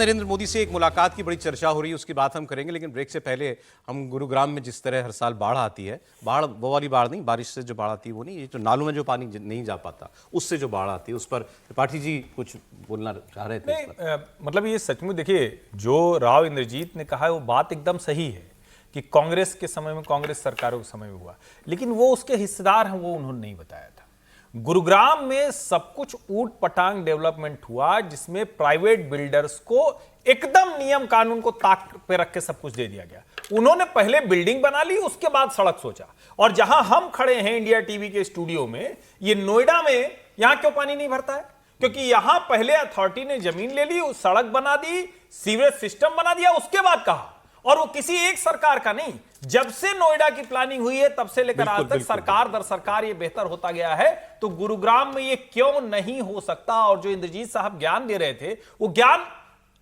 नरेंद्र मोदी से एक मुलाकात की बड़ी चर्चा हो रही है, उसकी बात हम करेंगे, लेकिन ब्रेक से पहले हम गुरुग्राम में जिस तरह हर साल बाढ़ आती है, बाढ़ वो वाली बाढ़ नहीं, बारिश से जो बाढ़ आती है वो नहीं, ये जो नालों में जो पानी नहीं जा पाता उससे जो बाढ़ आती है, उस पर त्रिपाठी जी कुछ बोलना चाह रहे थे। मतलब ये सचमुच देखिए, जो राव इंद्रजीत ने कहा है वो बात एकदम सही है कि कांग्रेस के समय में, कांग्रेस सरकारों के समय में हुआ, लेकिन वो उसके हिस्सेदार हैं वो उन्होंने नहीं बताया था। गुरुग्राम में सब कुछ ऊट पटांग डेवलपमेंट हुआ, जिसमें प्राइवेट बिल्डर्स को एकदम नियम कानून को ताक पे रख के सब कुछ दे दिया गया। उन्होंने पहले बिल्डिंग बना ली, उसके बाद सड़क सोचा। और जहां हम खड़े हैं इंडिया टीवी के स्टूडियो में, ये नोएडा में, यहां क्यों पानी नहीं भरता है? क्योंकि यहां पहले अथॉरिटी ने जमीन ले ली, सड़क बना दी, सीवरेज सिस्टम बना दिया, उसके बाद कहा। और वो किसी एक सरकार का नहीं, जब से नोएडा की प्लानिंग हुई है तब से लेकर आज तक सरकार दर सरकार ये बेहतर होता गया है। तो गुरुग्राम में ये क्यों नहीं हो सकता? और जो इंद्रजीत साहब ज्ञान दे रहे थे, वो ज्ञान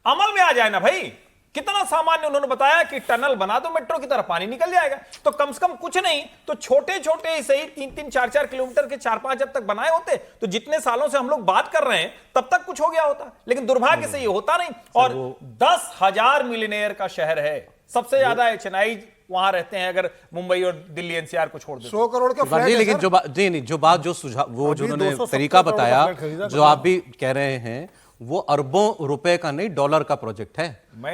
अमल में आ जाए ना भाई। कितना सामान्य उन्होंने बताया कि टनल बना दो, मेट्रो की तरह पानी निकल जाएगा। तो कम से कम कुछ नहीं तो छोटे छोटे ही सही 3-3, 4-4 किलोमीटर के 4-5 जब तक बनाए होते, तो जितने सालों से हम लोग बात कर रहे हैं तब तक कुछ हो गया होता। लेकिन दुर्भाग्य से ये होता नहीं। और 10,000 मिलियनेयर का शहर है, सबसे ज्यादा है चेन्नई, वहां रहते हैं अगर मुंबई और दिल्ली एनसीआर को छोड़ दे 100 करोड़ के फ्लैट। लेकिन जो बात जो सुझाव, वो जो उन्होंने तरीका बताया, जो आप भी कह रहे हैं, वो अरबों रुपए का नहीं, डॉलर का प्रोजेक्ट है।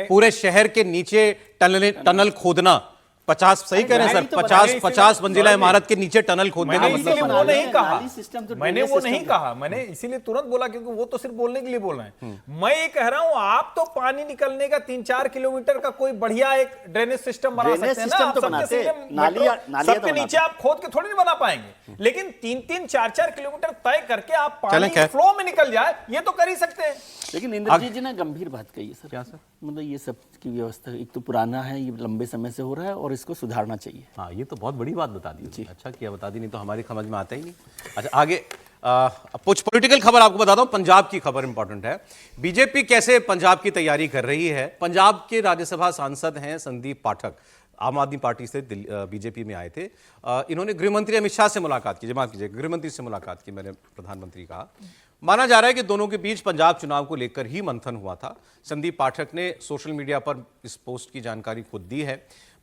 पूरे शहर के नीचे टनल खोदना, 50 सही कह रहे हैं सर, 50 मंजिला इमारत के नीचे टनल खोदने का मतलब वो नहीं कहा, मैंने वो नहीं कहा, मैंने इसीलिए तुरंत बोला क्योंकि वो तो सिर्फ बोलने के लिए बोल रहे हैं। मैं ये कह रहा हूं, आप तो पानी निकलने का 3-4 किलोमीटर का कोई बढ़िया एक ड्रेनेज सिस्टम बना सकते हैं ना। सबके नीचे आप खोद के थोड़ी नहीं बना पाएंगे, लेकिन 3-3, 4-4 किलोमीटर तय करके आप पानी फ्लो में निकल जाए, ये तो कर ही सकते हैं। लेकिन इंद्रजीत जी ने गंभीर बात कही है सर। क्या सर? मतलब ये सब की व्यवस्था एक तो पुराना है, ये लंबे समय से हो रहा है और इसको सुधारना चाहिए। हाँ, ये तो बहुत बड़ी बात बता दी। अच्छा किया बता दी, नहीं तो हमारी समझ में आता ही नहीं। अच्छा, आगे कुछ पॉलिटिकल खबर आपको बताता हूं। पंजाब की खबर इंपॉर्टेंट है। बीजेपी कैसे पंजाब की तैयारी कर रही है। पंजाब के राज्यसभा सांसद हैं संदीप पाठक, आम आदमी पार्टी से बीजेपी में आए थे। इन्होंने गृहमंत्री अमित शाह से मुलाकात की, माफ कीजिए, गृहमंत्री से मुलाकात की, मैंने प्रधानमंत्री कहा। माना जा रहा है कि दोनों के बीच पंजाब चुनाव को लेकर ही मंथन हुआ था। संदीप पाठक ने सोशल मीडिया पर इस पोस्ट की जानकारी खुद दी है।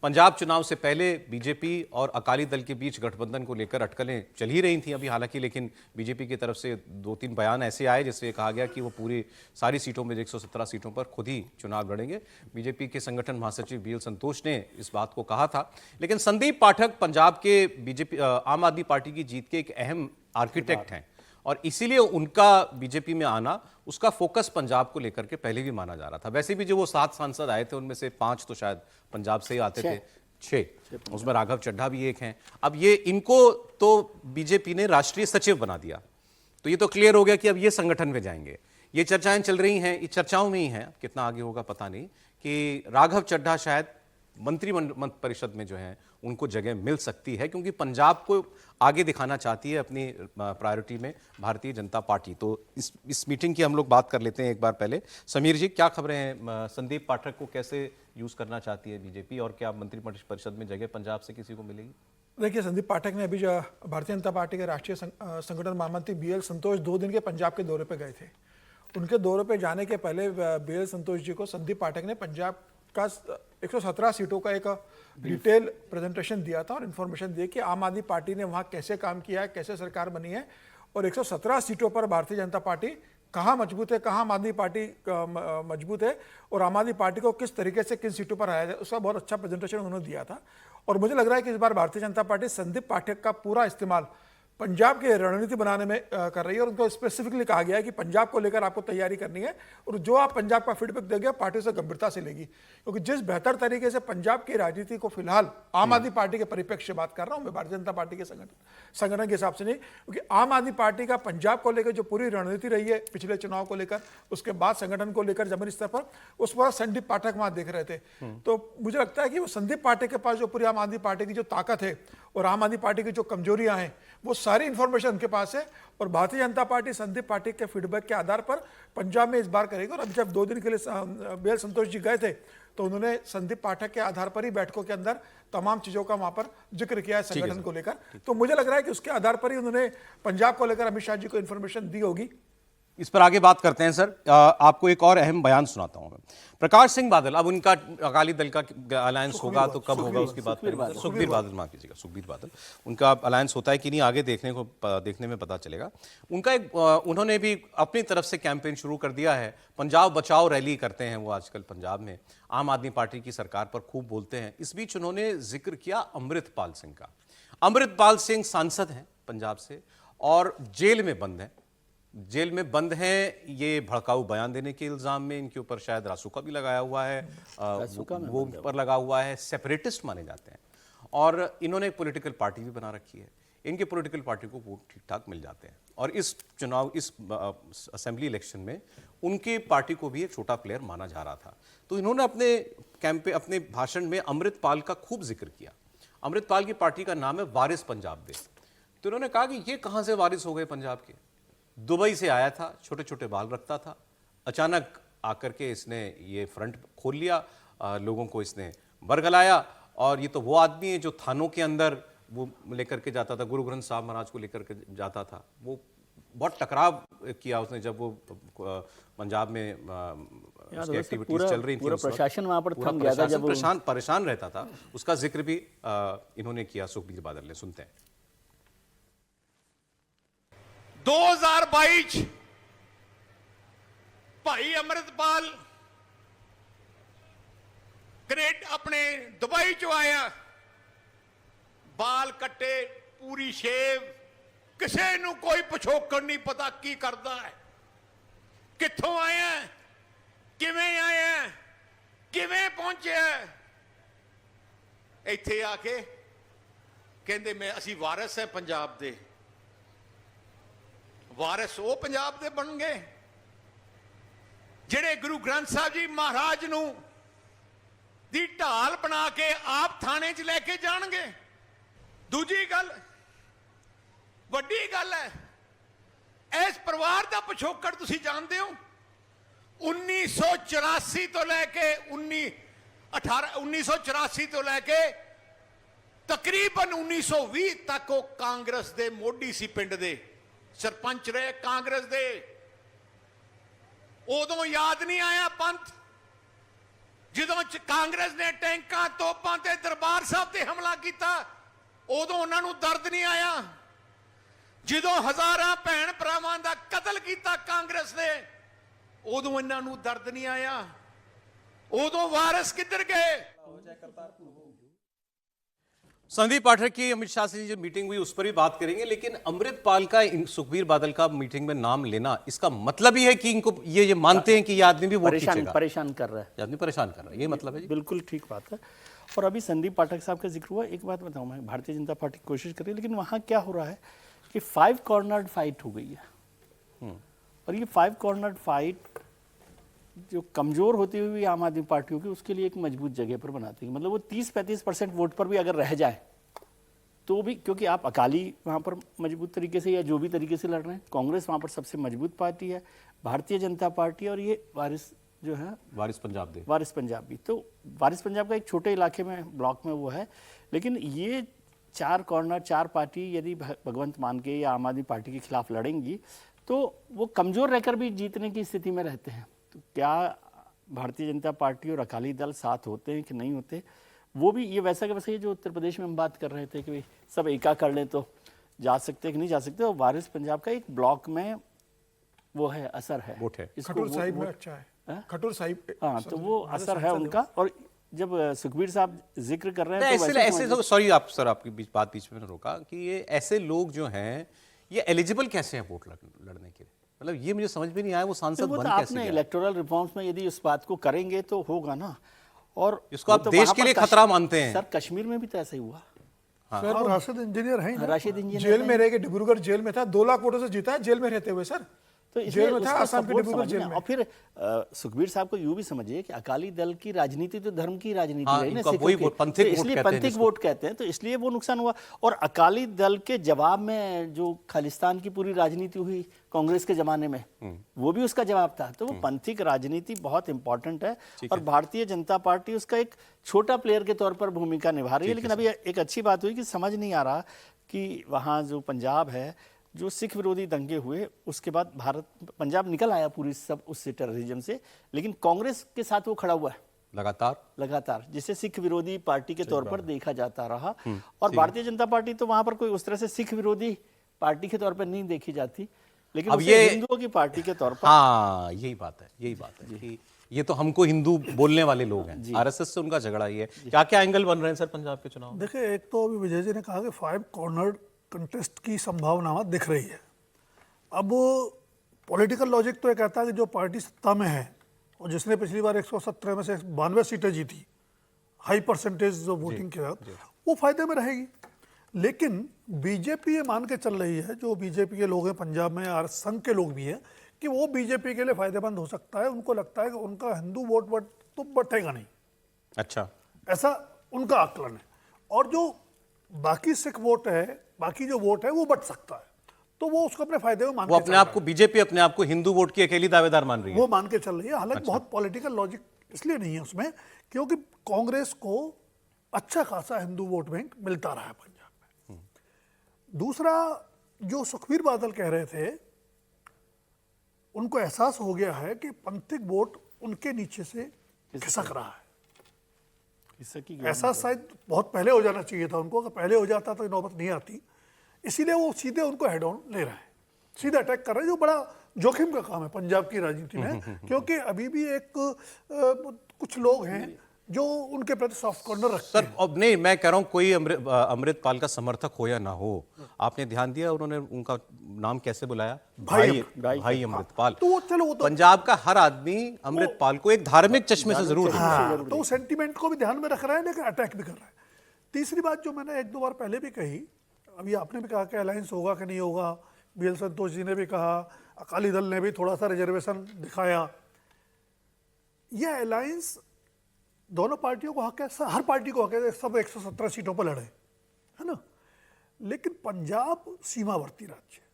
पंजाब चुनाव से पहले बीजेपी और अकाली दल के बीच गठबंधन को लेकर अटकलें चल ही रही थी अभी हालांकि, लेकिन बीजेपी की तरफ से 2-3 बयान ऐसे आए जिससे कहा गया कि वो पूरी सारी सीटों में 117 सीटों पर खुद ही चुनाव लड़ेंगे। बीजेपी के संगठन महासचिव BL संतोष ने इस बात को कहा था। लेकिन संदीप पाठक पंजाब के बीजेपी आम आदमी पार्टी की जीत के एक अहम आर्किटेक्ट हैं और इसीलिए उनका बीजेपी में आना, उसका फोकस पंजाब को लेकर के पहले भी माना जा रहा था। वैसे भी जो वो 7 सांसद आए थे उनमें से 5 तो शायद पंजाब से ही आते थे, 6, उसमें राघव चड्ढा भी एक हैं। अब ये इनको तो बीजेपी ने राष्ट्रीय सचिव बना दिया, तो ये तो क्लियर हो गया कि अब ये संगठन में जाएंगे। ये चर्चाएं चल रही हैं, ये चर्चाओं में ही है, कितना आगे होगा पता नहीं, कि राघव चड्ढा शायद मंत्रिमंडल परिषद में जो है उनको जगह मिल सकती है, क्योंकि पंजाब को आगे दिखाना चाहती है अपनी प्रायोरिटी में भारतीय जनता पार्टी। तो इस मीटिंग की हम लोग बात कर लेते हैं एक बार पहले। समीर जी, क्या खबरें हैं? संदीप पाठक को कैसे यूज करना चाहती है बीजेपी और क्या मंत्रिमंडल परिषद में जगह पंजाब से किसी को मिलेगी? देखिए, संदीप पाठक ने अभी जो भारतीय जनता पार्टी के राष्ट्रीय संगठन महामंत्री BL संतोष 2 दिन के पंजाब के दौरे पर गए थे। उनके दौरे पर जाने के पहले BL संतोष जी को संदीप पाठक ने पंजाब का 117 सीटों का एक डिटेल प्रेजेंटेशन दिया था और इन्फॉर्मेशन दी कि आम आदमी पार्टी ने वहाँ कैसे काम किया है, कैसे सरकार बनी है और 117 सीटों पर भारतीय जनता पार्टी कहाँ मजबूत है, कहाँ आम आदमी पार्टी मजबूत है और आम आदमी पार्टी को किस तरीके से किन सीटों पर आया जाए, उसका बहुत अच्छा प्रेजेंटेशन उन्होंने दिया था। और मुझे लग रहा है कि इस बार भारतीय जनता पार्टी संदीप पाठक का पूरा इस्तेमाल पंजाब की रणनीति बनाने में कर रही है और उनको स्पेसिफिकली कहा गया है कि पंजाब को लेकर आपको तैयारी करनी है और जो आप पंजाब का फीडबैक देंगे पार्टी से गंभीरता से लेगी, क्योंकि जिस बेहतर तरीके से पंजाब की राजनीति को फिलहाल आम आदमी पार्टी के परिप्रेक्ष्य से बात कर रहा हूं मैं, भारतीय जनता पार्टी के संगठन के हिसाब से नहीं, क्योंकि आम आदमी पार्टी का पंजाब को लेकर जो पूरी रणनीति रही है पिछले चुनाव को लेकर, उसके बाद संगठन को लेकर जमीनी स्तर पर, उस पर संदीप पाठक वहां देख रहे थे। तो मुझे लगता है कि वो संदीप पाठक के पास जो पूरी आम आदमी पार्टी की जो ताकत है और आम आदमी पार्टी की जो कमजोरियां हैं, वो सारी इंफॉर्मेशन उनके पास है और भारतीय जनता पार्टी संदीप पाठक के फीडबैक के आधार पर पंजाब में इस बार करेगी। और अब जब 2 दिन के लिए BL संतोष जी गए थे तो उन्होंने संदीप पाठक के आधार पर ही बैठकों के अंदर तमाम चीजों का वहां पर जिक्र किया है संगठन को लेकर। तो मुझे लग रहा है कि उसके आधार पर ही उन्होंने पंजाब को लेकर अमित शाह जी को इंफॉर्मेशन दी होगी इस पर आगे बात करते हैं सर। आपको एक और अहम बयान सुनाता हूं मैं। प्रकाश सिंह बादल, अब उनका अकाली दल का अलायंस होगा तो कब होगा उसकी बात करेंगे। सुखबीर बादल, माफ कीजिएगा, सुखबीर बादल, उनका अलायंस होता है कि नहीं आगे देखने में पता चलेगा। उनका एक उन्होंने भी अपनी तरफ से कैंपेन शुरू कर दिया है। पंजाब बचाओ रैली करते हैं वो आजकल पंजाब में, आम आदमी पार्टी की सरकार पर खूब बोलते हैं। इस बीच उन्होंने जिक्र किया अमृतपाल सिंह का। अमृतपाल सिंह सांसद हैं पंजाब से और जेल में बंद हैं। जेल में बंद हैं ये भड़काऊ बयान देने के इल्जाम में। इनके ऊपर शायद रासुका भी लगाया हुआ है, वो पर लगा हुआ है। सेपरेटिस्ट माने जाते हैं और इन्होंने एक पॉलिटिकल पार्टी भी बना रखी है। इनके पॉलिटिकल पार्टी को वोट ठीक ठाक मिल जाते हैं और इस चुनाव, इस असेंबली इलेक्शन में उनकी पार्टी को भी एक छोटा प्लेयर माना जा रहा था। तो इन्होंने अपने भाषण में अमृतपाल का खूब जिक्र किया। अमृतपाल की पार्टी का नाम है वारिस पंजाब दे। तो इन्होंने कहा कि ये कहां से वारिस हो गए पंजाब के। दुबई से आया था, छोटे छोटे बाल रखता था, अचानक आकर के इसने ये फ्रंट खोल लिया, लोगों को इसने बरगलाया। और ये तो वो आदमी है जो थानों के अंदर वो लेकर के जाता था, गुरु ग्रंथ साहब महाराज को लेकर के जाता था। वो बहुत टकराव किया उसने जब वो पंजाब में उसकी एक्टिविटीज चल रही थी। पूरा प्रशासन वहां पर थम गया था, जब परेशान रहता था। उसका जिक्र भी इन्होंने किया सुखबीर बादल ने। सुनते हैं। 2022 भाई अमृतपाल अपने दुबई चो आया, बाल कट्टे, पूरी शेव, किसी नू कोई पिछोकड़ नहीं पता की करता है, कित्थों आया, किवें आया, किवें पहुंचा। इत्थे आके कहंदे मैं असी वारिस है पंजाब दे। वारिस वो पंजाब दे बन गए जेड़े गुरु ग्रंथ साहब जी महाराज नू दी ढाल बना के आप थाने च लेके जाणगे। दूजी गल, वड्डी गल है, इस परिवार का पिछोकड़ तुसी जानते हो। 1984 तो लैके 1984 तो लैके तकरीबन 1920 तक वो कांग्रेस दे मोडी सी, पिंड दे सरपंच रहे कांग्रेस दे। उदों याद नहीं आया पंथ, जदों कांग्रेस ने टैंकां तोपां ते दरबार साहब ते हमला किया, उदों उन्होंने दर्द नहीं आया। जदों हजारां भैन भरावां दा कतल किया कांग्रेस ने, उदों इन्होंने दर्द नहीं आया। उदों वारिस किधर गए। संदीप पाठक की अमित शाह से जो मीटिंग हुई उस पर भी बात करेंगे, लेकिन अमृतपाल का सुखबीर बादल का मीटिंग में नाम लेना, इसका मतलब ही है कि इनको ये मानते हैं कि ये आदमी भी वोट खींचेगा, परेशान कर रहा है, ये आदमी परेशान कर रहा है, ये मतलब है जी। बिल्कुल ठीक बात है। और अभी संदीप पाठक साहब का जिक्र हुआ, एक बात बताऊं मैं, भारतीय जनता पार्टी कोशिश कर रही है, लेकिन वहां क्या हो रहा है कि 5 कॉर्नर्ड फाइट हो गई है। और ये 5 कॉर्नर्ड फाइट जो कमजोर होती हुई आम आदमी पार्टियों की, उसके लिए एक मजबूत जगह पर बनाती है। मतलब वो 30-35% वोट पर भी अगर रह जाए तो भी, क्योंकि आप अकाली वहाँ पर मजबूत तरीके से या जो भी तरीके से लड़ रहे हैं, कांग्रेस वहाँ पर सबसे मजबूत पार्टी है, भारतीय जनता पार्टी, और ये वारिस जो है वारिस पंजाब दे, वारिस पंजाब भी। तो वारिस पंजाब का एक छोटे इलाके में, ब्लॉक में वो है, लेकिन ये 4 कॉर्नर, 4 पार्टी यदि भगवंत मान के या आम आदमी पार्टी के खिलाफ लड़ेंगी तो वो कमजोर रहकर भी जीतने की स्थिति में रहते हैं। तो क्या भारतीय जनता पार्टी और अकाली दल साथ होते हैं कि नहीं होते, वो भी ये वैसा कि वैसा ये जो उत्तर प्रदेश में हम बात कर रहे थे कि भाई सब एका कर लें तो जा सकते हैं कि नहीं जा सकते। और वारिस पंजाब का एक ब्लॉक में वो है, असर है, वोट है, खटूर साहिब में अच्छा है, खटूर साहिब, हाँ, तो वो असर है उनका। और जब सुखबीर साहब जिक्र कर रहे हैं तो ऐसे सॉरी आप सर, आपकी बीच में रोका कि ये ऐसे लोग जो हैं ये एलिजिबल कैसे हैं वोट लड़ने के लिए, मतलब ये मुझे समझ में नहीं आया। वो सांसद बन कैसे गया? इलेक्टोरल रिफॉर्म्स में यदि उस बात को करेंगे तो होगा ना। और इसको आप देश के लिए खतरा मानते हैं? सर कश्मीर में भी तो ऐसा ही हुआ। सर वो राशिद इंजीनियर है, राशिद इंजीनियर जेल में रह के, डिब्रूगढ़ जेल में था, 2 लाख वोटों से जीता है जेल में रहते हुए सर। तो जेल में था, आसाम के डिब्रूगढ़ जेल में। और फिर सुखबीर साहब को यूं भी समझिए कि अकाली दल की राजनीति तो धर्म की राजनीति हाँ, है ना, इसलिए पंथिक वोट कहते हैं, तो इसलिए वो नुकसान हुआ। और अकाली दल के जवाब में जो खालिस्तान की पूरी राजनीति हुई कांग्रेस के जमाने में, वो भी उसका जवाब था। तो वो पंथिक राजनीति बहुत इंपॉर्टेंट है और भारतीय जनता पार्टी उसका एक छोटा प्लेयर के तौर पर भूमिका निभा रही है। लेकिन अभी एक अच्छी बात हुई कि समझ नहीं आ रहा कि वहाँ जो पंजाब है जो सिख विरोधी दंगे हुए उसके बाद भारत पंजाब निकल आया पूरी सब उससे टेररिज्म से, लेकिन कांग्रेस के साथ वो खड़ा हुआ है लगातार, जिसे सिख विरोधी पार्टी के तौर पर देखा जाता रहा। और भारतीय जनता पार्टी तो वहां पर कोई उस तरह से सिख विरोधी पार्टी के तौर पर नहीं देखी जाती, लेकिन अब उसे ये हिंदुओं की पार्टी के तौर पर। हाँ, यही बात है कि ये तो हमको हिंदू बोलने वाले लोग हैं, आरएसएस से उनका झगड़ा ही है। क्या क्या एंगल बन रहे हैं सर पंजाब के चुनाव में? देखिए, एक तो अभी विजय जी ने कहा कि 5 कॉर्नर कंटेस्ट की संभावना दिख रही है। अब पॉलिटिकल लॉजिक तो ये कहता है कि जो पार्टी सत्ता में है और जिसने पिछली बार 117 में से 92 सीटें जीती, हाई परसेंटेज जो वोटिंग के साथ, वो फायदे में रहेगी। लेकिन बीजेपी ये मान के चल रही है, जो बीजेपी के लोग हैं पंजाब में और संघ के लोग भी हैं, कि वो बीजेपी के लिए फायदेमंद हो सकता है। उनको लगता है कि उनका हिंदू वोट तो बढ़ेगा नहीं, अच्छा, ऐसा उनका आकलन है। और जो बाकी सिख वोट है, बाकी जो वोट है वो बढ़ सकता है, तो वो उसको अपने फायदे में मान वो के अपने आप को, बीजेपी अपने आप को हिंदू वोट की अकेली दावेदार मान रही है। वो मान के चल रही है। हालांकि बहुत पॉलिटिकल लॉजिक इसलिए नहीं है उसमें, क्योंकि कांग्रेस को अच्छा खासा हिंदू वोट बैंक मिलता रहा है पंजाब में। दूसरा, जो सुखबीर बादल कह रहे थे, उनको एहसास हो गया है कि पंथिक वोट उनके नीचे से खिसक रहा है। ऐसा शायद बहुत पहले हो जाना चाहिए था उनको, अगर पहले हो जाता तो नौबत नहीं आती। इसीलिए वो सीधे उनको हेड ऑन ले रहा है, सीधा अटैक कर रहे हैं, जो बड़ा जोखिम का काम है पंजाब की राजनीति में, क्योंकि अभी भी कुछ लोग हैं जो उनके प्रति सॉफ्ट कॉर्नर रखते सर हैं। अब नहीं, मैं कह रहा हूं कोई अमृतपाल का समर्थक हो या ना हो, आपने ध्यान दिया उन्होंने उनका नाम कैसे बुलाया? भाई अमृतपाल। तो चलो, वो तो पंजाब का हर आदमी अमृतपाल को एक धार्मिक चश्मे से जरूर देखता है। तो वो सेंटीमेंट को भी ध्यान में रख रहा है, लेकिन अटैक भी कर रहा है। तीसरी बात जो मैंने 1-2 बार पहले भी कही, अभी आपने भी कहा कि अलायंस होगा कि नहीं होगा, बीएल संतोष जी ने भी कहा, अकाली दल ने भी थोड़ा सा रिजर्वेशन दिखाया। यह अलायंस दोनों पार्टियों को हक है, हर पार्टी को हक है, सब 117 सीटों पर लड़े, है ना। लेकिन पंजाब सीमावर्ती राज्य है,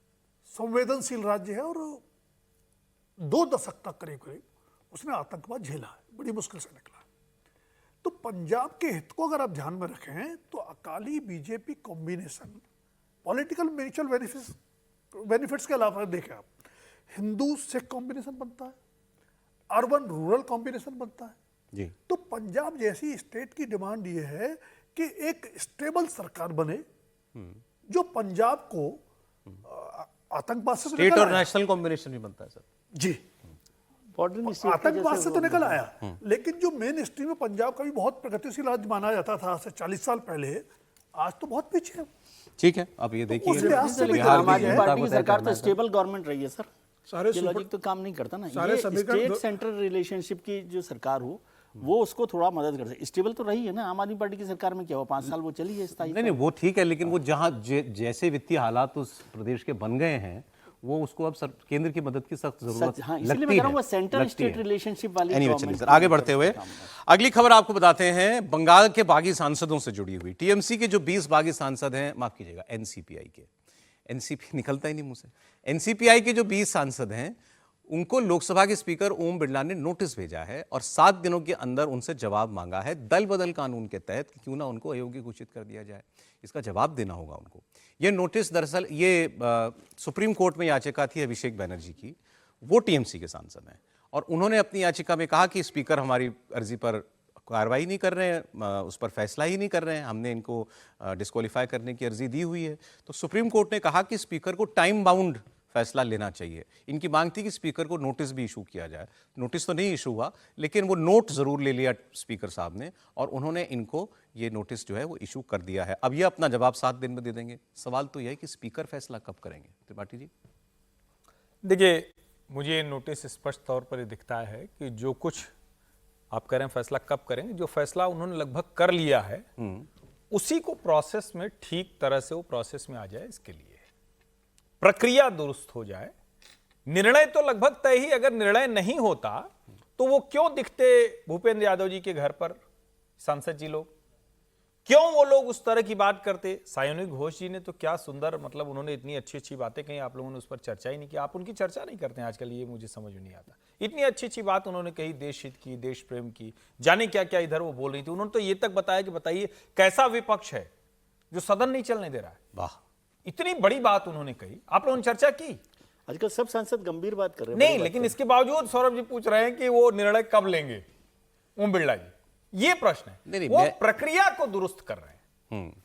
संवेदनशील राज्य है, और 2 दशक तक करीब उसने आतंकवाद झेला है, बड़ी मुश्किल से निकला है। तो पंजाब के हित को अगर आप ध्यान में रखें तो Akali BJP combination political mutual benefits के अलावा देखें आप, हिंदू सिख कॉम्बिनेशन बनता है, अर्बन रूरल कॉम्बिनेशन बनता है जी। तो पंजाब जैसी स्टेट की डिमांड ये है कि एक स्टेबल सरकार बने जो पंजाब को आतंकवाद से स्टेट और नेशनल कॉम्बिनेशन भी बनता है सर। जी, आतंकवाद से तो निकल आया, लेकिन जो मेन स्ट्रीम में पंजाब का भी बहुत प्रगतिशील राज्य माना जाता था आज से 40 साल पहले, आज तो बहुत पीछे है। ठीक है, अब ये देखिए आम आदमी पार्टी की सरकार तो स्टेबल गवर्नमेंट रही है सर, सारे ये लॉजिक तो काम नहीं करता ना। सारे ये समीकरण स्टेट सेंट्रल रिलेशनशिप की जो सरकार हो वो उसको थोड़ा मदद कर सकती। स्टेबल तो रही है ना, आम आदमी पार्टी की सरकार में क्या हुआ, 5 साल वो चली है स्थायी। नहीं, वो ठीक है, लेकिन वो जहां जैसे वित्तीय हालात उस प्रदेश के बन गए हैं, वो उसको अब केंद्र की मदद की सख्त जरूरत लगती है। सेंट्रल स्टेट रिलेशनशिप वाली चलिए सर, आगे बढ़ते हुए अगली खबर आपको बताते हैं, बंगाल के बागी सांसदों से जुड़ी हुई। टीएमसी के जो 20 बागी सांसद हैं, माफ कीजिएगा एनसीपीआई के, एनसीपी निकलता ही नहीं मुंह से, एनसीपीआई के जो 20 सांसद हैं, उनको लोकसभा के स्पीकर ओम बिरला ने नोटिस भेजा है और 7 दिनों के अंदर उनसे जवाब मांगा है दल बदल कानून के तहत, क्यों ना उनको अयोग्य घोषित कर दिया जाए। इसका जवाब देना होगा उनको। ये नोटिस दरअसल ये सुप्रीम कोर्ट में याचिका थी अभिषेक बनर्जी की, वो टीएमसी के सांसद हैं, और उन्होंने अपनी याचिका में कहा कि स्पीकर हमारी अर्जी पर कार्रवाई नहीं कर रहे हैं, उस पर फैसला ही नहीं कर रहे हैं, हमने इनको डिस्क्वालीफाई करने की अर्जी दी हुई है। तो सुप्रीम कोर्ट ने कहा कि स्पीकर को टाइम बाउंड फैसला लेना चाहिए। इनकी मांग थी कि स्पीकर को नोटिस भी इशू किया जाए। नोटिस तो नहीं इशू हुआ, लेकिन वो नोट जरूर ले लिया स्पीकर साहब ने, और उन्होंने इनको ये नोटिस जो है वो इशू कर दिया है। अब ये अपना जवाब 7 दिन में दे देंगे। सवाल तो यह है कि स्पीकर फैसला कब करेंगे? त्रिपाठी जी देखिए, मुझे नोटिस स्पष्ट तौर पर ये दिखता है कि जो कुछ आप कह रहे हैं फैसला कब करेंगे, जो फैसला उन्होंने लगभग कर लिया है उसी को प्रोसेस में ठीक तरह से वो प्रोसेस में आ जाए, इसके लिए प्रक्रिया दुरुस्त हो जाए। निर्णय तो लगभग तय ही, अगर निर्णय नहीं होता तो वो क्यों दिखते भूपेंद्र यादव जी के घर पर सांसद जी लोग, क्यों वो लोग उस तरह की बात करते? सायोनी घोष जी ने तो क्या सुंदर, मतलब उन्होंने इतनी अच्छी अच्छी बातें कही, आप लोगों ने उस पर चर्चा ही नहीं की। आप उनकी चर्चा नहीं करते हैं आजकल, ये मुझे समझ में नहीं आता। इतनी अच्छी अच्छी बात उन्होंने कही, देश हित की, देश प्रेम की, जाने क्या क्या इधर वो बोल रही थी। उन्होंने तो ये तक बताया कि बताइए कैसा विपक्ष है जो सदन नहीं चलने दे रहा है। वाह, इतनी बड़ी बात उन्होंने कही, आप लोगों ने चर्चा की? आजकल सब सांसद गंभीर बात कर रहे हैं, नहीं, बड़ी बात लेकिन कर इसके बावजूद सौरभ जी पूछ रहे हैं कि वो निर्णय कब लेंगे ओम बिरला जी, ये प्रश्न है। नहीं, वो प्रक्रिया को दुरुस्त कर रहे हैं।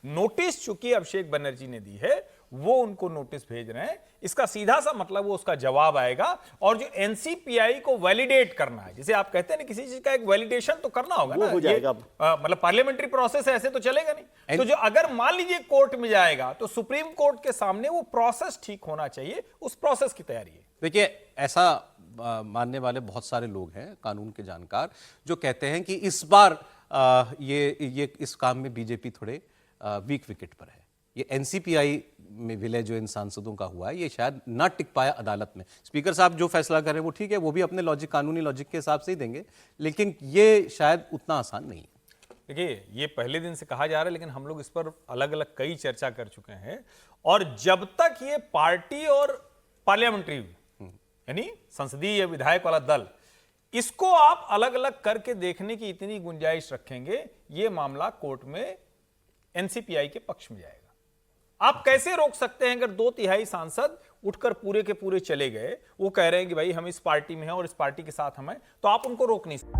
नोटिस चूंकि अभिषेक बनर्जी ने दी है, वो उनको नोटिस भेज रहे हैं, इसका सीधा सा मतलब वो उसका जवाब आएगा। और जो एनसीपीआई को वैलिडेट करना है, जिसे आप कहते हैं ना, किसी चीज का एक वैलिडेशन तो करना होगा वो ना, हो जाएगा अब। मतलब पार्लियामेंट्री प्रोसेस है, ऐसे तो चलेगा नहीं। तो जो अगर मान लीजिए कोर्ट में जाएगा, तो सुप्रीम कोर्ट के सामने वो प्रोसेस ठीक होना चाहिए, उस प्रोसेस की तैयारी है। देखिए, ऐसा मानने वाले बहुत सारे लोग हैं, कानून के जानकार, जो कहते हैं कि इस बार ये इस काम में बीजेपी थोड़े वीक विकेट पर है। ये एनसीपीआई में विलय जो इन सांसदों का हुआ है, ये शायद ना टिक पाया अदालत में। स्पीकर साहब जो फैसला करें वो ठीक है, वो भी अपने लॉजिक, कानूनी लॉजिक के हिसाब से ही देंगे, लेकिन ये शायद उतना आसान नहीं है। देखिए, ये पहले दिन से कहा जा रहा है, लेकिन हम लोग इस पर अलग अलग कई चर्चा कर चुके हैं। और जब तक ये पार्टी और पार्लियामेंट्री यानी संसदीय या विधायक वाला दल, इसको आप अलग अलग करके देखने की इतनी गुंजाइश रखेंगे, ये मामला कोर्ट में एनसीपीआई के पक्ष में जाएगा। आप कैसे रोक सकते हैं? अगर 2/3 सांसद उठकर पूरे के पूरे चले गए, वो कह रहे हैं कि भाई हम इस पार्टी में हैं और इस पार्टी के साथ हम हैं, तो आप उनको रोक नहीं सकते।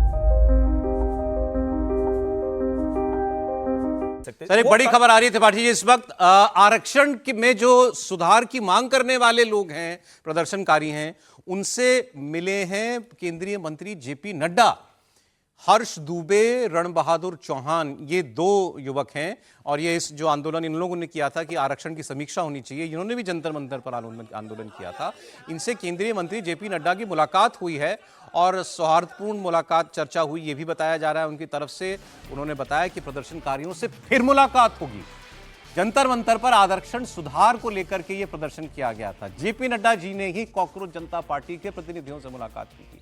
सर, एक बड़ी खबर आ रही है त्रिपाठी जी इस वक्त, आरक्षण में जो सुधार की मांग करने वाले लोग हैं, प्रदर्शनकारी हैं, उनसे मिले हैं केंद्रीय मंत्री जेपी नड्डा। हर्ष दुबे, रण बहादुर चौहान, ये 2 युवक हैं, और ये इस जो आंदोलन इन लोगों ने किया था कि आरक्षण की समीक्षा होनी चाहिए, इन्होंने भी जंतर मंतर पर आंदोलन किया था। इनसे केंद्रीय मंत्री जेपी नड्डा की मुलाकात हुई है और सौहार्दपूर्ण मुलाकात, चर्चा हुई, ये भी बताया जा रहा है उनकी तरफ से। उन्होंने बताया कि प्रदर्शनकारियों से फिर मुलाकात होगी। जंतर मंतर पर आरक्षण सुधार को लेकर के ये प्रदर्शन किया गया था। जेपी नड्डा जी ने ही कॉकरोच जनता पार्टी के प्रतिनिधियों से मुलाकात की थी,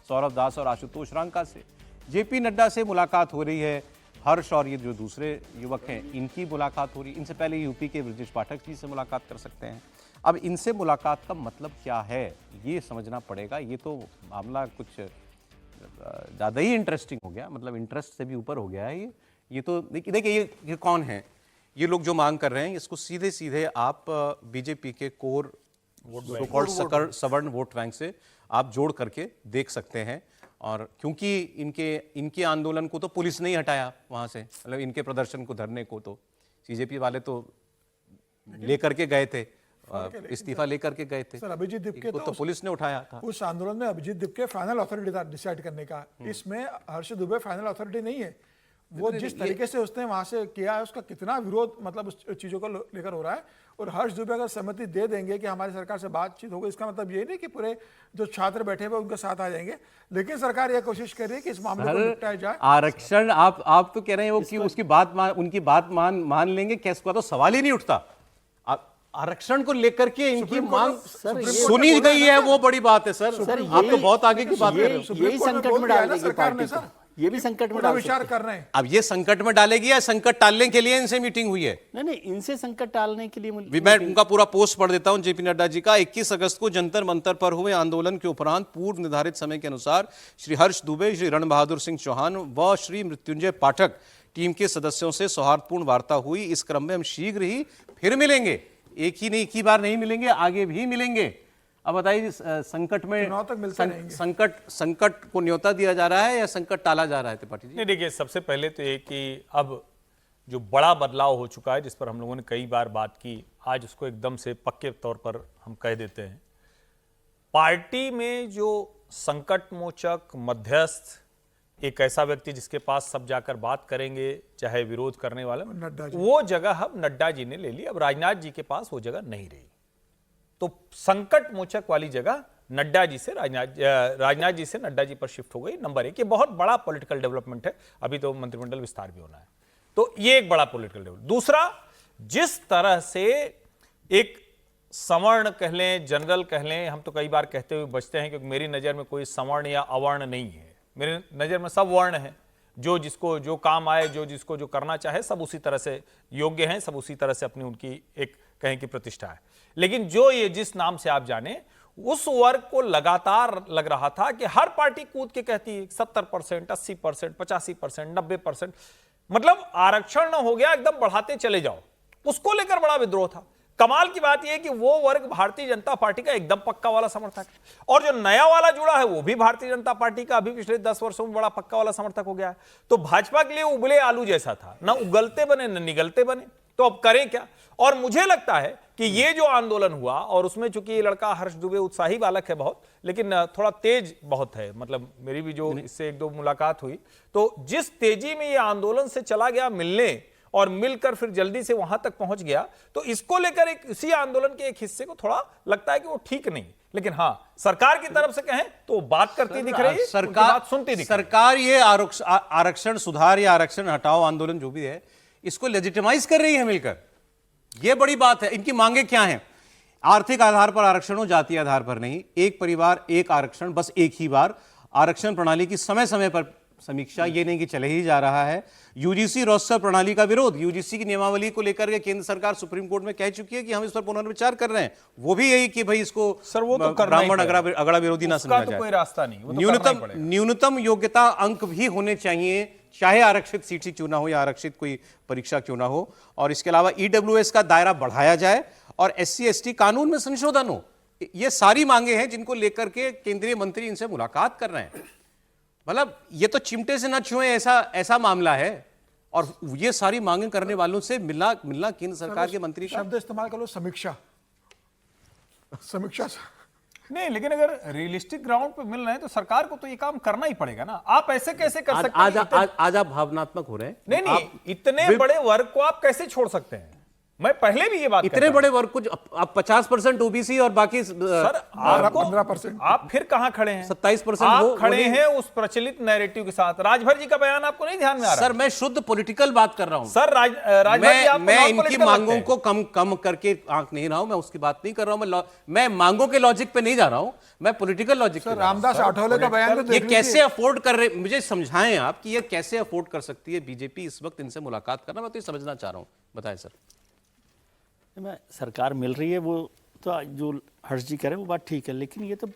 सौरभ दास और आशुतोष रांका से। जेपी नड्डा से मुलाकात हो रही है, हर्ष और ये जो दूसरे युवक हैं, इनकी मुलाकात हो रही है। इनसे पहले यूपी के ब्रजेश पाठक जी से मुलाकात कर सकते हैं। अब इनसे मुलाकात का मतलब क्या है, ये समझना पड़ेगा। ये तो मामला कुछ ज़्यादा ही इंटरेस्टिंग हो गया, मतलब इंटरेस्ट से भी ऊपर हो गया है ये तो। देखिए, ये कौन है? ये लोग जो मांग कर रहे हैं, इसको सीधे सीधे आप बीजेपी के कोर सवर्ण वोट बैंक से आप जोड़ करके देख सकते हैं। और क्योंकि इनके आंदोलन को तो पुलिस ने ही हटाया वहां से, मतलब इनके प्रदर्शन को, धरने को तो सीजेपी वाले तो लेकर के गए थे, इस्तीफा लेकर के गए थे। सर, अभिजीत दीपके तो पुलिस ने उठाया था। उस आंदोलन में अभिजीत दीपके फाइनल अथॉरिटी था डिसाइड करने का। इसमें हर्ष दुबे फाइनल अथॉरिटी नहीं है। वो जिस तरीके से उसने वहां से किया है, उसका कितना विरोध मतलब उस चीजों को लेकर हो रहा है। और हर्ष दुबे अगर सहमति दे देंगे कि हमारी सरकार से बातचीत होगी, इसका मतलब ये नहीं कि पूरे जो छात्र बैठे हुए उनके साथ आ जाएंगे, लेकिन सरकार यह कोशिश कर रही है कि इस मामले को निपटाया जाए। आरक्षण आप तो कह रहे हैं वो कि उसकी बात उनकी बात मान लेंगे, क्या इसका तो सवाल ही नहीं उठता। आरक्षण को लेकर के इनकी मांग सुनी गई है, वो बड़ी बात है सर। आप तो बहुत आगे की बात कर रहे हो। यही संकट में डाल देगी पार्टी को, ये भी संकट में डाल विचार कर रहे हैं। अब ये संकट में डालेगी या संकट टालने के लिए इनसे मीटिंग हुई है? नहीं, इनसे संकट टालने के लिए मैं उनका पूरा पोस्ट पढ़ देता हूं जेपी नड्डा जी का। 21 अगस्त को जंतर मंतर पर हुए आंदोलन के उपरांत पूर्व निर्धारित समय के अनुसार श्री हर्ष दुबे, श्री रण बहादुर सिंह चौहान व श्री मृत्युंजय पाठक टीम के सदस्यों से सौहार्दपूर्ण वार्ता हुई। इस क्रम में हम शीघ्र ही फिर मिलेंगे, एक ही बार नहीं मिलेंगे, आगे भी मिलेंगे। अब बताइए, संकट में संकट को न्योता दिया जा रहा है या संकट टाला जा रहा है त्रिपाठी जी? नहीं, देखिए, सबसे पहले तो ये कि अब जो बड़ा बदलाव हो चुका है, जिस पर हम लोगों ने कई बार बात की, आज उसको एकदम से पक्के तौर पर हम कह देते हैं। पार्टी में जो संकट मोचक, मध्यस्थ, एक ऐसा व्यक्ति जिसके पास सब जाकर बात करेंगे, चाहे विरोध करने वाला, वो जगह अब नड्डा जी ने ले ली। अब राजनाथ जी के पास वो जगह नहीं रही, तो संकट मोचक वाली जगह नड्डा जी से राजनाथ जी से नड्डा जी पर शिफ्ट हो गई। नंबर 1, ये बहुत बड़ा पॉलिटिकल डेवलपमेंट है। अभी तो मंत्रिमंडल विस्तार भी होना है, तो ये एक बड़ा पॉलिटिकल डेवलपमेंट। दूसरा, जिस तरह से एक सवर्ण कह लें, जनरल कह लें, हम तो कई बार कहते हुए बचते हैं क्योंकि मेरी नजर में कोई सवर्ण या अवर्ण नहीं है, मेरे नजर में सब वर्ण है। जो जिसको जो काम आए, जो जिसको जो करना चाहे, सब उसी तरह से योग्य हैं, सब उसी तरह से अपनी उनकी एक कहें कि प्रतिष्ठा है। लेकिन जो ये जिस नाम से आप जाने, उस वर्ग को लगातार लग रहा था कि हर पार्टी कूद के कहती है 70%, 80%, 85%, 90%, मतलब आरक्षण हो गया, एकदम बढ़ाते चले जाओ। उसको लेकर बड़ा विद्रोह था। कमाल की बात यह है कि वो वर्ग भारतीय जनता पार्टी का एकदम पक्का वाला समर्थक है, और जो नया वाला जुड़ा है वो भी भारतीय जनता पार्टी का अभी पिछले 10 वर्षों में बड़ा पक्का वाला समर्थक हो गया है। तो भाजपा के लिए उबले आलू जैसा था, ना उगलते बने ना निगलते बने, तो अब करें क्या। और मुझे लगता है कि ये जो आंदोलन हुआ, और उसमें चूंकि ये लड़का हर्ष दुबे उत्साही बालक है बहुत, लेकिन थोड़ा तेज बहुत है, मतलब मेरी भी जो इससे एक दो मुलाकात हुई, तो जिस तेजी में ये आंदोलन से चला गया मिलने और मिलकर फिर जल्दी से वहां तक पहुंच गया, तो इसको लेकर एक इसी आंदोलन के एक हिस्से को थोड़ा लगता है कि वो ठीक नहीं। लेकिन हाँ, सरकार की तरफ से कहें तो बात करती दिख रही है, उनकी बात सुनती दिख रही है। सरकार ये आरक्षण सुधार या आरक्षण हटाओ आंदोलन जो भी है, इसको लेजिटिमाइज कर रही है मिलकर। यह बड़ी बात है। इनकी मांगे क्या हैं? आर्थिक आधार पर आरक्षण हो, जातीय आधार पर नहीं, एक परिवार एक आरक्षण, बस एक ही बार, आरक्षण प्रणाली की समय समय पर समीक्षा, ये नहीं कि चले ही जा रहा है। यूजीसी रोस्टर प्रणाली का विरोध, यूजीसी की नियमावली को लेकर के केंद्र सरकार सुप्रीम कोर्ट में कह चुकी है कि हम इस पर पुनर्विचार कर रहे हैं। वो भी यही कि भाई इसको सर वो तो ब्राह्मण अगड़ा विरोधी ना समझा तो जाए। कोई रास्ता नहीं, वो तो करना ही पड़ेगा। न्यूनतम योग्यता अंक भी होने चाहिए, चाहे आरक्षित सीट ही क्यों ना हो या आरक्षित कोई परीक्षा क्यों ना हो। और इसके अलावा ईडब्ल्यूएस का दायरा बढ़ाया जाए और एससी एसटी कानून में संशोधन हो। ये सारी मांगे हैं जिनको लेकर के केंद्रीय मंत्री इनसे मुलाकात कर रहे हैं। मतलब ये तो चिमटे से ना छुए ऐसा मामला है। और ये सारी मांगे करने वालों से मिलना केंद्र सरकार के मंत्री का शब्द इस्तेमाल कर लो, समीक्षा। समीक्षा नहीं, लेकिन अगर रियलिस्टिक ग्राउंड पे मिल रहे हैं तो सरकार को तो ये काम करना ही पड़ेगा ना। आप ऐसे कैसे कर सकते हैं? आज आप भावनात्मक हो रहे हैं। नहीं, इतने बड़े वर्ग को आप कैसे छोड़ सकते हैं? मैं पहले भी ये बात इतने बड़े वर्ग को आप 50% ओबीसी और बाकी सर आपको 15%, आप फिर कहां खड़े हैं? 27% आप खड़े हैं उस प्रचलित नैरेटिव के साथ। राजभर जी का बयान आपको नहीं ध्यान में आ रहा? सर मैं शुद्ध पॉलिटिकल बात कर रहा हूं सर राजभर जी आपको मैं नॉन इनकी पॉलिटिकल मांगों लगते हैं। को कम करके आंक नहीं रहा हूं, मैं उसकी बात नहीं कर रहा हूं। मैं मांगों के लॉजिक पे नहीं जा रहा हूं, मैं पॉलिटिकल लॉजिक पे। रामदास आठवले का बयान तो ये कैसे अफोर्ड कर रहे, मुझे समझाएं आप कि ये कैसे अफोर्ड कर सकती है बीजेपी इस वक्त इनसे मुलाकात करना। मैं तो ये समझना चाह रहा हूं, बताएं सर। मैं सरकार मिल रही है, वो तो जो हर्ष जी कह रहे हैं वो बात ठीक है, लेकिन ये तो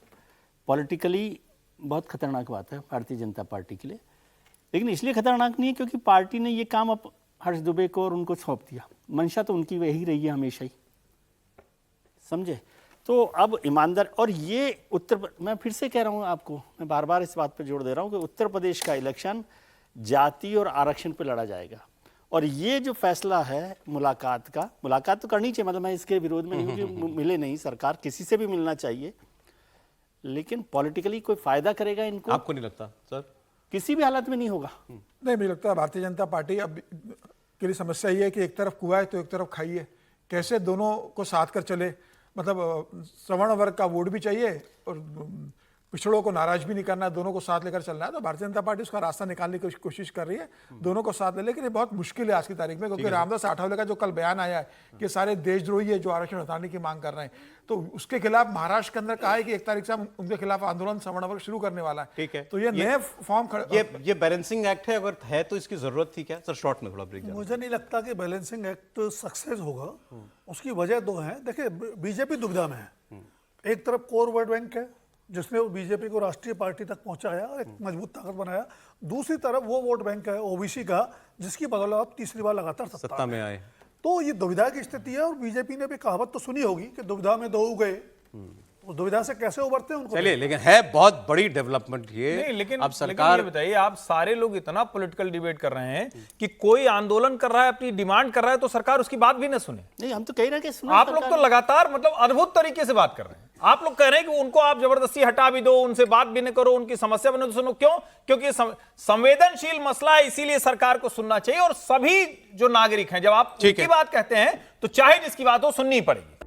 पॉलिटिकली बहुत खतरनाक बात है भारतीय जनता पार्टी के लिए। लेकिन इसलिए खतरनाक नहीं है क्योंकि पार्टी ने ये काम अब हर्ष दुबे को और उनको सौंप दिया। मंशा तो उनकी वही रही है हमेशा ही, समझे। तो अब ईमानदार, और ये मैं फिर से कह रहा हूँ आपको, मैं बार बार इस बात पर जोर दे रहा हूँ कि उत्तर प्रदेश का इलेक्शन जाति और आरक्षण पर लड़ा जाएगा। और ये जो फैसला है मुलाकात तो करनी चाहिए, मतलब मैं इसके विरोध में नहीं हूँ कि मिले नहीं, सरकार किसी से भी मिलना चाहिए, लेकिन पॉलिटिकली कोई फायदा करेगा इनको? आपको नहीं लगता सर? किसी भी हालत में नहीं होगा। नहीं, मुझे लगता है भारतीय जनता पार्टी अब के लिए समस्या ये है कि एक तरफ कुआ है तो एक तरफ खाई है, कैसे दोनों को साथ कर चले। मतलब सवर्ण वर्ग का वोट भी चाहिए और पिछड़ों को नाराज भी नहीं करना है, दोनों को साथ लेकर चलना है। तो भारतीय जनता पार्टी उसका रास्ता निकालने की कोशिश कर रही है, दोनों को साथ ले। लेकिन ये बहुत मुश्किल है आज की तारीख में, क्योंकि रामदास आठवले का जो कल बयान आया है कि सारे देशद्रोही है जो आरक्षण हटाने की मांग कर रहे हैं, तो उसके खिलाफ महाराष्ट्र के अंदर कहा है कि 1 तारीख से हम उनके खिलाफ आंदोलन सवर्ण वर्ग शुरू करने वाला है। ठीक है, तो ये नए फॉर्म ये बैलेंसिंग एक्ट है, अगर है तो इसकी जरूरत थी क्या? सर शॉर्ट में थोड़ा ब्रेक। मुझे नहीं लगता कि बैलेंसिंग एक्ट सक्सेस होगा। उसकी वजह 2 है। देखिए, बीजेपी दुविधा में है। एक तरफ कोर वोट बैंक है जिसने बीजेपी को राष्ट्रीय पार्टी तक पहुंचाया और एक मजबूत ताकत बनाया। दूसरी तरफ वो वोट बैंक है ओबीसी का, जिसकी बदौलत तीसरी बार लगातार सत्ता में आए। तो ये दुविधा की स्थिति है। और बीजेपी ने भी कहावत तो सुनी होगी कि दुविधा में दो गए। उस दुविधा से कैसे उबरते हैं उनको चलिए, लेकिन है बहुत बड़ी डेवलपमेंट ये। नहीं, लेकिन अब सरकार, लेकिन ये बताइए, आप सारे लोग इतना पॉलिटिकल डिबेट कर रहे हैं कि कोई आंदोलन कर रहा है, अपनी डिमांड कर रहा है, तो सरकार उसकी बात भी ना सुने। नहीं, हम तो कह रहे हैं कि आप लोग तो लगातार मतलब अद्भुत तरीके से बात कर रहे हैं। आप लोग कह रहे हैं कि उनको आप जबरदस्ती हटा भी दो, उनसे बात भी न करो, उनकी समस्या बने तो सुनो। क्यों? क्योंकि संवेदनशील मसला है, इसीलिए सरकार को सुनना चाहिए। और सभी जो नागरिक हैं, जब आप उनकी बात कहते हैं तो चाहे जिसकी बात हो सुननी पड़ेगी।